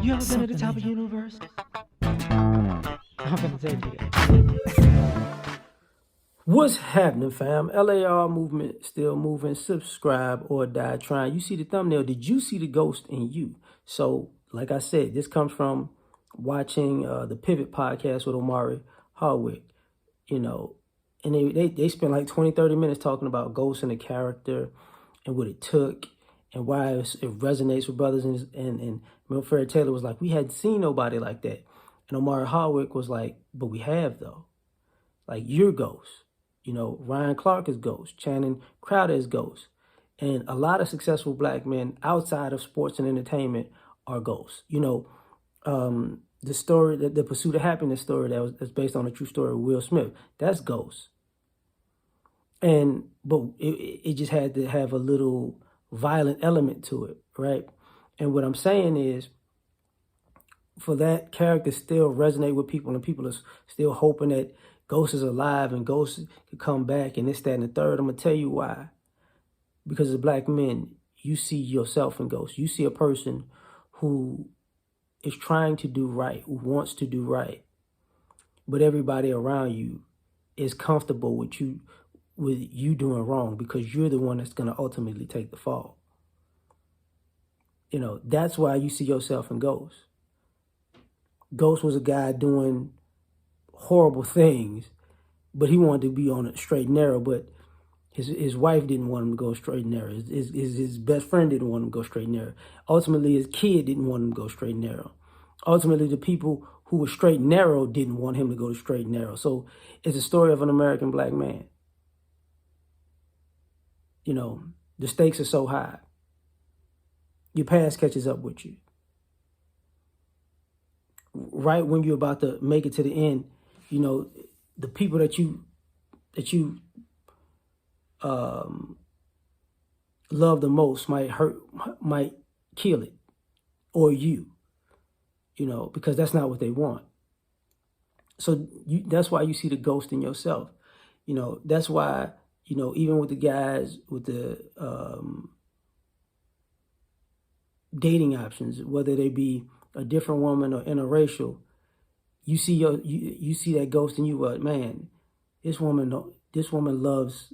You ever been at the top of the universe? I'm gonna take you. What's happening, fam? L.A.R. movement still moving. Subscribe or die trying. You see the thumbnail. Did you see the ghost in you? So, like I said, this comes from watching the Pivot podcast with Omari Hardwick. You know, and they spent like 20, 30 minutes talking about ghosts and the character and what it took and why it resonates with brothers. And Fred Taylor was like, we hadn't seen nobody like that. And Omari Hardwick was like, but we have though. Like, you're ghost. You know, Ryan Clark is ghost. Channing Crowder is ghost. And a lot of successful black men outside of sports and entertainment are ghosts. You know, the story, the Pursuit of Happiness story that's based on a true story of Will Smith, that's ghost. But it just had to have a little violent element to it, right? And what I'm saying is, for that character still resonate with people and people are still hoping that Ghost is alive and Ghost could come back and this, that, and the third, I'm going to tell you why. Because as black men, you see yourself in Ghost. You see a person who is trying to do right, who wants to do right, but everybody around you is comfortable with you doing wrong because you're the one that's going to ultimately take the fall. You know, that's why you see yourself in Ghost. Ghost was a guy doing horrible things, but he wanted to be on a straight and narrow, but his wife didn't want him to go straight and narrow. His best friend didn't want him to go straight and narrow. Ultimately, his kid didn't want him to go straight and narrow. Ultimately, the people who were straight and narrow didn't want him to go straight and narrow. So it's a story of an American black man. You know, the stakes are so high. Your past catches up with you. Right when you're about to make it to the end, you know, the people that you love the most might kill it, or you know, because that's not what they want. So that's why you see the ghost in yourself. You know, that's why, you know, even with the guys with the dating options, whether they be a different woman or interracial, you see you see that ghost in you. But man, this woman loves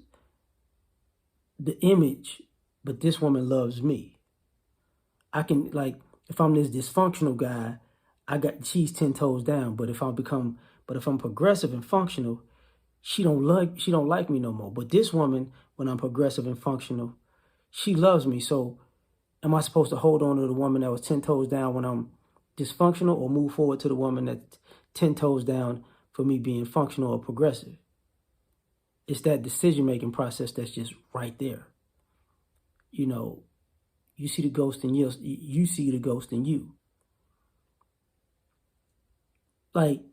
the image, but this woman loves me. I can, like, if I'm this dysfunctional guy, she's 10 toes down. But if I'm progressive and functional, she don't like me no more. But this woman, when I'm progressive and functional, she loves me. So am I supposed to hold on to the woman that was 10 toes down when I'm dysfunctional, or move forward to the woman that's 10 toes down for me being functional or progressive? It's that decision-making process that's just right there. You know, you see the ghost in you see the ghost in you. Like,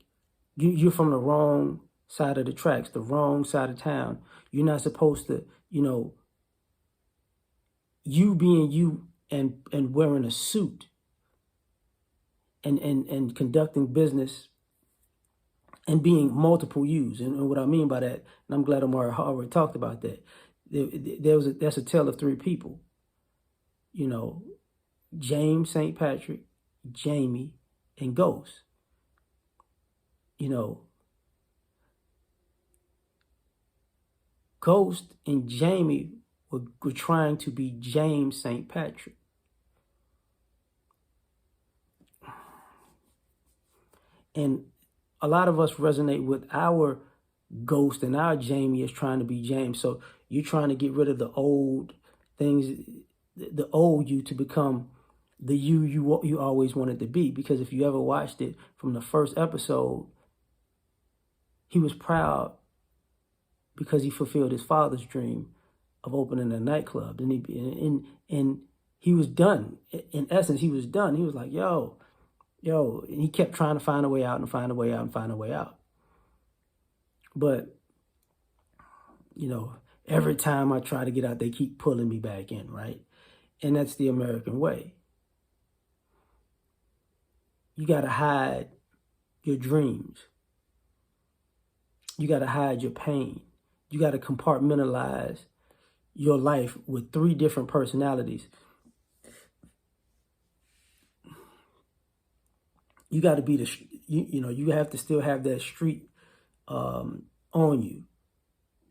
you're from the wrong side of the tracks, the wrong side of town. You're not supposed to, you know, you being you and wearing a suit and conducting business and being multiple yous. And what I mean by that, and I'm glad Omari already talked about that, that's a tale of three people. You know, James St. Patrick, Jamie, and Ghost. You know, Ghost and Jamie were trying to be James St. Patrick. And a lot of us resonate with our Ghost, and our Jamie is trying to be James. So you're trying to get rid of the old things, the old you, to become the you always wanted to be. Because if you ever watched it from the first episode, he was proud because he fulfilled his father's dream of opening a nightclub. And he was done. In essence, he was done. He was like, yo, and he kept trying to find a way out and find a way out and find a way out. But, you know, every time I try to get out, they keep pulling me back in, right? And that's the American way. You got to hide your dreams. You got to hide your pain. You got to compartmentalize your life with 3 different personalities. you got to be you have to still have that street on you,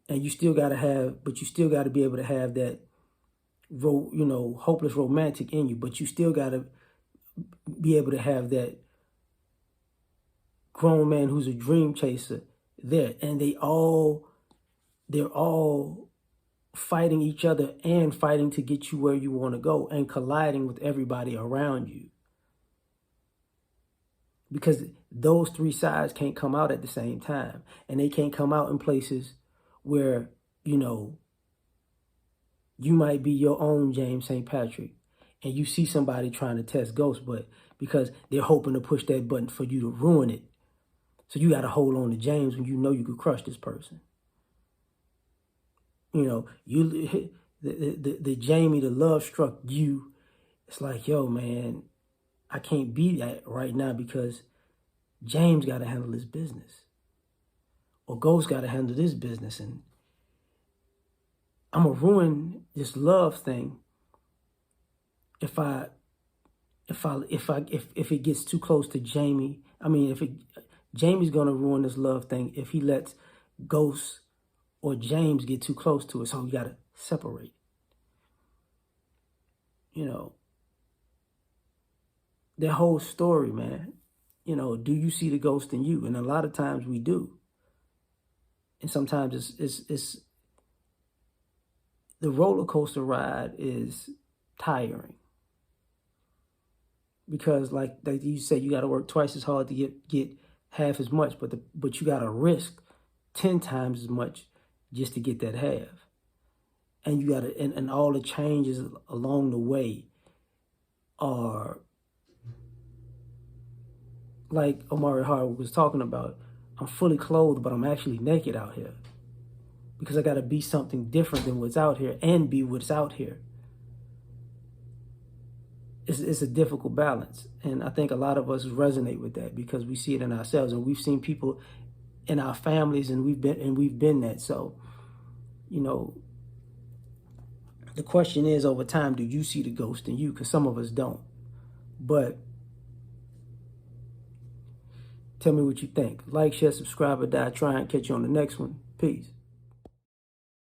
and you still got to have, but you still got to be able to have that hopeless romantic in you, but you still got to be able to have that grown man who's a dream chaser there, and they're all fighting each other and fighting to get you where you want to go and colliding with everybody around you. Because those three sides can't come out at the same time. And they can't come out in places where, you might be your own James St. Patrick and you see somebody trying to test Ghost, but because they're hoping to push that button for you to ruin it. So you got to hold on to James when you know you could crush this person. The Jamie, the love struck you. It's like, yo, man, I can't be that right now because James got to handle his business, or Ghost got to handle this business, and I'm gonna ruin this love thing if it gets too close to Jamie. I mean, Jamie's gonna ruin this love thing if he lets Ghost or James get too close to it. So we gotta separate. Their whole story, man. Do you see the ghost in you? And a lot of times we do. And sometimes it's the roller coaster ride is tiring. Because like you said, you got to work twice as hard to get half as much, but you got to risk 10 times as much just to get that half. And you got to, and all the changes along the way are, like Omari Hardwick was talking about, I'm fully clothed, but I'm actually naked out here. Because I got to be something different than what's out here and be what's out here. It's a difficult balance. And I think a lot of us resonate with that because we see it in ourselves, and we've seen people in our families, and we've been that. So, the question is, over time, do you see the ghost in you? Because some of us don't. But tell me what you think. Like, share, subscribe, or die. Try and catch you on the next one. Peace.